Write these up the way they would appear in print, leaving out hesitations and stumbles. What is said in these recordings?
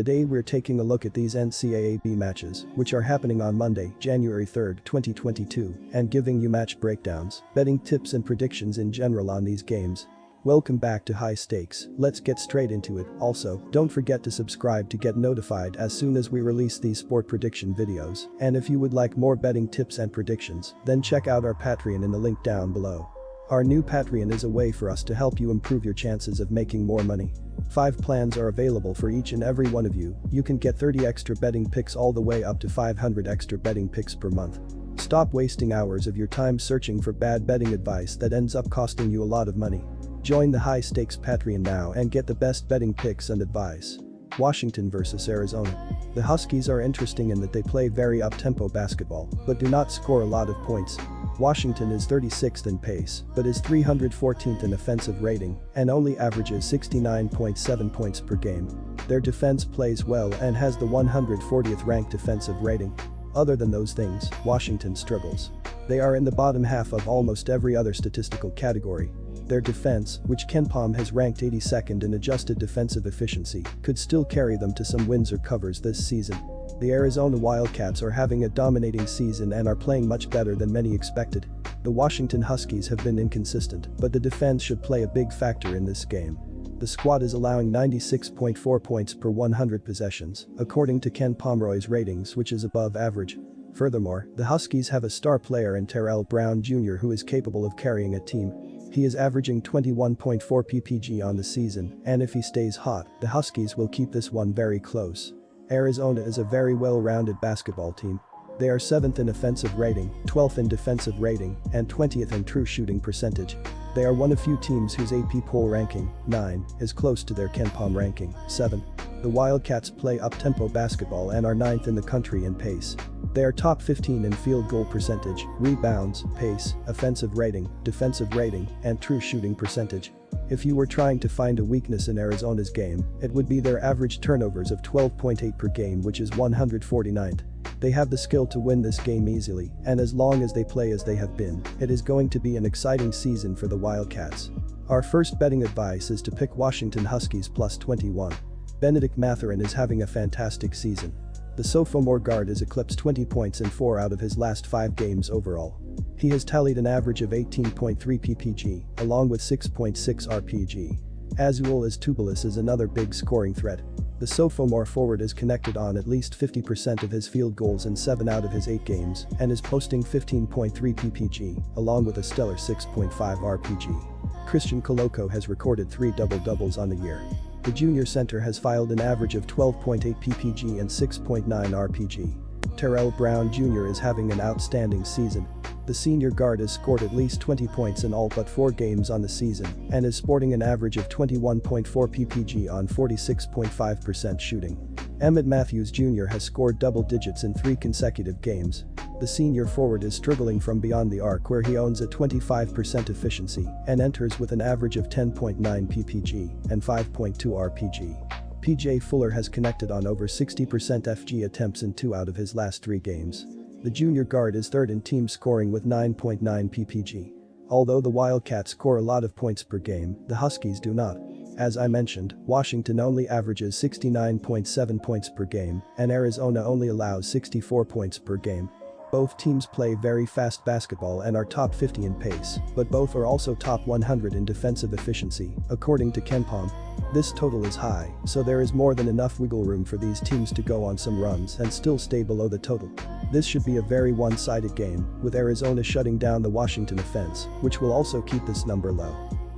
Today we're taking a look at these NCAAB matches, which are happening on Monday, January 3, 2022, and giving you match breakdowns, betting tips and predictions in general on these games. Welcome back to High Stakes, let's get straight into it. Also, don't forget to subscribe to get notified as soon as we release these sport prediction videos, and if you would like more betting tips and predictions, then check out our Patreon in the link down below. Our new Patreon is a way for us to help you improve your chances of making more money. 5 plans are available for each and every one of you. You can get 30 extra betting picks all the way up to 500 extra betting picks per month. Stop wasting hours of your time searching for bad betting advice that ends up costing you a lot of money. Join the High Stakes Patreon now and get the best betting picks and advice. Washington vs Arizona. The Huskies are interesting in that they play very up-tempo basketball, but do not score a lot of points. Washington is 36th in pace, but is 314th in offensive rating and only averages 69.7 points per game. Their defense plays well and has the 140th ranked defensive rating. Other than those things, Washington struggles. They are in the bottom half of almost every other statistical category. Their defense, which KenPom has ranked 82nd in adjusted defensive efficiency, could still carry them to some wins or covers this season. The Arizona Wildcats are having a dominating season and are playing much better than many expected. The Washington Huskies have been inconsistent, but the defense should play a big factor in this game. The squad is allowing 96.4 points per 100 possessions, according to Ken Pomeroy's ratings, which is above average. Furthermore, the Huskies have a star player in Terrell Brown Jr. who is capable of carrying a team. He is averaging 21.4 ppg on the season, and if he stays hot, the Huskies will keep this one very close. Arizona is a very well-rounded basketball team. They are 7th in offensive rating, 12th in defensive rating, and 20th in true shooting percentage. They are one of few teams whose AP poll ranking, 9, is close to their KenPom ranking, 7. The Wildcats play up-tempo basketball and are 9th in the country in pace. They are top 15 in field goal percentage, rebounds, pace, offensive rating, defensive rating, and true shooting percentage. If you were trying to find a weakness in Arizona's game, it would be their average turnovers of 12.8 per game, which is 149th. They have the skill to win this game easily, and as long as they play as they have been, it is going to be an exciting season for the Wildcats. Our first betting advice is to pick Washington Huskies plus 21. Benedict Mathurin is having a fantastic season. The sophomore guard has eclipsed 20 points in 4 out of his last 5 games overall. He has tallied an average of 18.3 ppg, along with 6.6 rpg. Azuolas Tubelis is another big scoring threat. The sophomore forward is connected on at least 50% of his field goals in 7 out of his 8 games and is posting 15.3 ppg, along with a stellar 6.5 rpg. Christian Koloko has recorded 3 double-doubles on the year. The junior center has filed an average of 12.8 ppg and 6.9 rpg. Terrell Brown Jr. is having an outstanding season. The senior guard has scored at least 20 points in all but 4 games on the season and is sporting an average of 21.4 ppg on 46.5% shooting. Emmett Matthews Jr. has scored double digits in 3 consecutive games. The senior forward is struggling from beyond the arc, where he owns a 25% efficiency and enters with an average of 10.9 ppg and 5.2 rpg. PJ Fuller has connected on over 60% FG attempts in 2 out of his last 3 games. The junior guard is 3rd in team scoring with 9.9 ppg. Although the Wildcats score a lot of points per game, the Huskies do not. As I mentioned, Washington only averages 69.7 points per game, and Arizona only allows 64 points per game. Both teams play very fast basketball and are top 50 in pace, but both are also top 100 in defensive efficiency, according to KenPom. This total is high, so there is more than enough wiggle room for these teams to go on some runs and still stay below the total. This should be a very one-sided game, with Arizona shutting down the Washington offense, which will also keep this number low.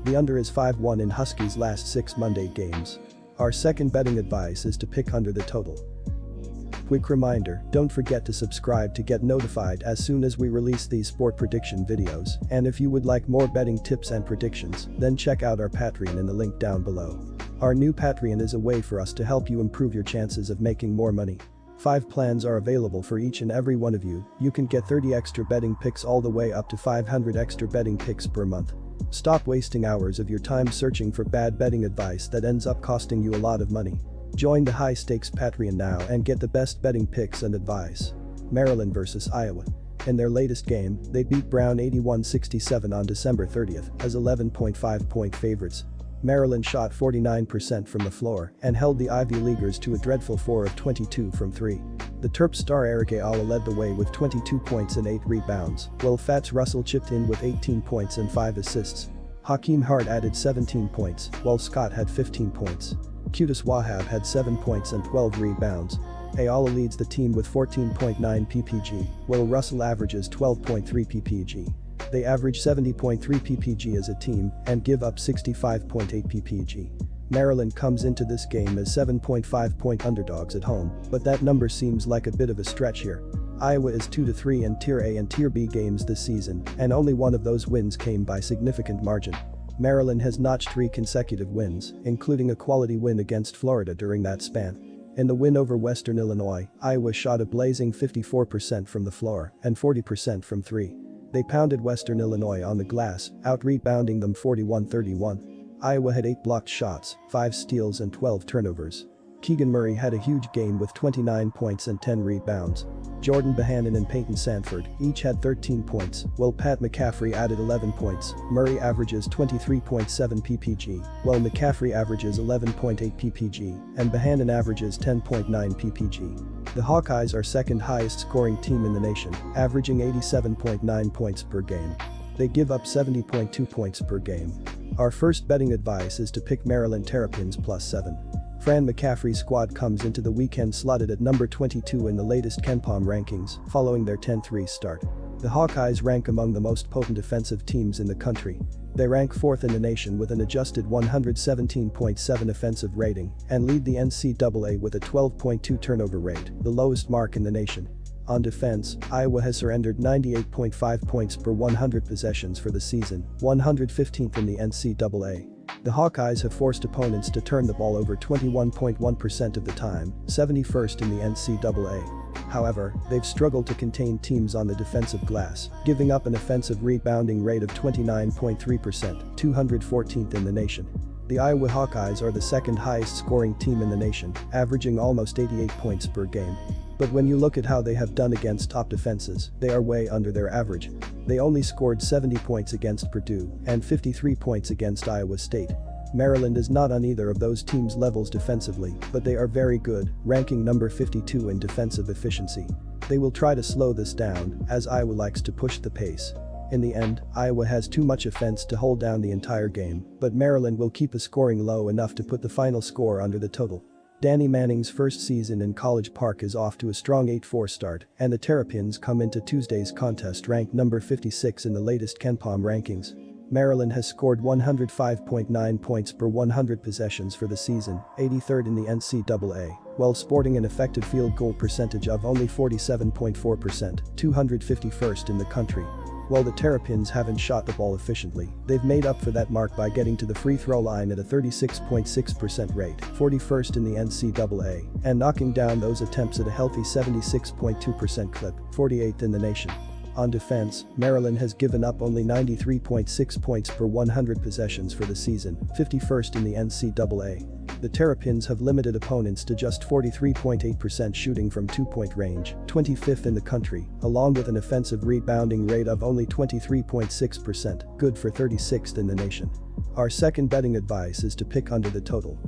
The under is 5-1 in Huskies' last 6 Monday games. Our second betting advice is to pick under the total. Quick reminder, don't forget to subscribe to get notified as soon as we release these sport prediction videos, and if you would like more betting tips and predictions, then check out our Patreon in the link down below. Our new Patreon is a way for us to help you improve your chances of making more money. 5 plans are available for each and every one of you. You can get 30 extra betting picks all the way up to 500 extra betting picks per month. Stop wasting hours of your time searching for bad betting advice that ends up costing you a lot of money. Join the High Stakes Patreon now and get the best betting picks and advice. Maryland vs Iowa. In their latest game, they beat Brown 81-67 on December 30th as 11.5-point favorites. Maryland shot 49% from the floor and held the Ivy Leaguers to a dreadful 4 of 22 from 3. The Terp star Eric Ayala led the way with 22 points and 8 rebounds, while Fats Russell chipped in with 18 points and 5 assists. Hakeem Hart added 17 points, while Scott had 15 points. Qudus Wahab had 7 points and 12 rebounds. Ayala leads the team with 14.9 ppg, while Russell averages 12.3 ppg. They average 70.3 ppg as a team and give up 65.8 ppg. Maryland comes into this game as 7.5-point underdogs at home, but that number seems like a bit of a stretch here. Iowa is 2-3 in Tier A and Tier B games this season, and only one of those wins came by significant margin. Maryland has notched 3 consecutive wins, including a quality win against Florida during that span. In the win over Western Illinois, Iowa shot a blazing 54% from the floor and 40% from 3. They pounded Western Illinois on the glass, out-rebounding them 41-31. Iowa had 8 blocked shots, 5 steals and 12 turnovers. Keegan Murray had a huge game with 29 points and 10 rebounds. Jordan Bohannon and Peyton Sanford each had 13 points, while Pat McCaffrey added 11 points. Murray averages 23.7 ppg, while McCaffrey averages 11.8 ppg, and Bohannon averages 10.9 ppg. The Hawkeyes are second highest scoring team in the nation, averaging 87.9 points per game. They give up 70.2 points per game. Our first betting advice is to pick Maryland Terrapins +7. Fran McCaffrey's squad comes into the weekend slotted at number 22 in the latest KenPom rankings, following their 10-3 start. The Hawkeyes rank among the most potent defensive teams in the country. They rank 4th in the nation with an adjusted 117.7 offensive rating and lead the NCAA with a 12.2 turnover rate, the lowest mark in the nation. On defense, Iowa has surrendered 98.5 points per 100 possessions for the season, 115th in the NCAA. The Hawkeyes have forced opponents to turn the ball over 21.1% of the time, 71st in the NCAA. However, they've struggled to contain teams on the defensive glass, giving up an offensive rebounding rate of 29.3%, 214th in the nation. The Iowa Hawkeyes are the second highest scoring team in the nation, averaging almost 88 points per game. But when you look at how they have done against top defenses, they are way under their average. They only scored 70 points against Purdue and 53 points against Iowa State. Maryland is not on either of those teams' levels defensively, but they are very good, ranking number 52 in defensive efficiency. They will try to slow this down, as Iowa likes to push the pace. In the end, Iowa has too much offense to hold down the entire game, but Maryland will keep a scoring low enough to put the final score under the total. Danny Manning's first season in College Park is off to a strong 8-4 start, and the Terrapins come into Tuesday's contest ranked number 56 in the latest KenPom rankings. Maryland has scored 105.9 points per 100 possessions for the season, 83rd in the NCAA, while sporting an effective field goal percentage of only 47.4%, 251st in the country. While the Terrapins haven't shot the ball efficiently, they've made up for that mark by getting to the free throw line at a 36.6% rate, 41st in the NCAA, and knocking down those attempts at a healthy 76.2% clip, 48th in the nation. On defense, Maryland has given up only 93.6 points per 100 possessions for the season, 51st in the NCAA. The Terrapins have limited opponents to just 43.8% shooting from 2-point range, 25th in the country, along with an offensive rebounding rate of only 23.6%, good for 36th in the nation. Our second betting advice is to pick under the total.